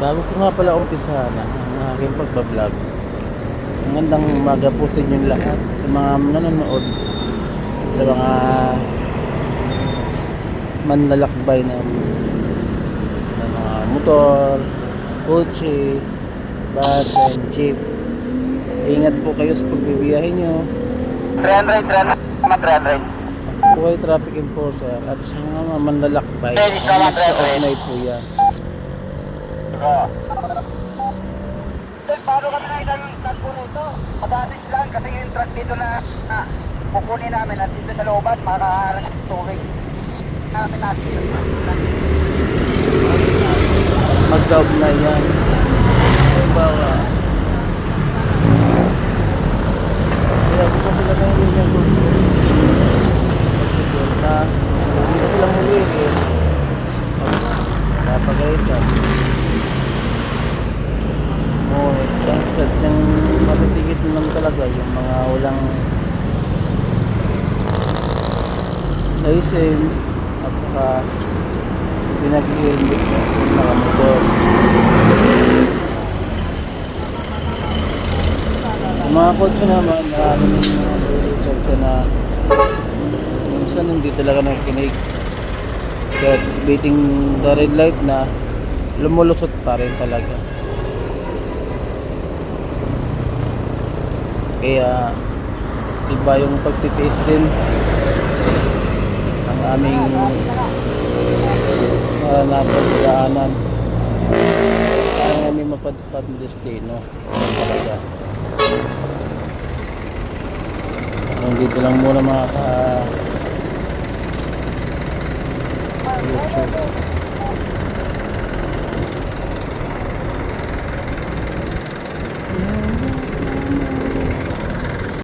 Bago ko nga pala umpisahan ang aking pagbablog. Magandang umaga po sa inyong lahat, sa mga nanonood, sa mga manlalakbay ng mga motor, kotse, bus, and jeep. Ingat po kayo sa pagbibiyahe nyo. 300. Buhay traffic enforcer at sa mga manlalakbay. Nagka-ognay po yan. Paano kami na isang tagpo nito? Madalis lang kasi yung truck dito na kukunin namin at dito sa looban para tubig. Namin natin. Magka-ognay yan. Halimbawa, kaya ko pa sila ng linya ko. Na hindi ko silang huliin. Napagalitan. Yung sadyang matitigit naman talaga yung mga walang license at saka hindi nag-helmet yung mga motor. Yung mga kotse naman, marami yung mga kotse na minsan hindi talaga nakikinig. Kaya waiting the red light na lumulusot pa rin talaga. Kaya iba yung pagtitiis din ang aming naranasan sa daanan. Kaya namin mapadpad ng destino talaga. Dito lang muna mga YouTube.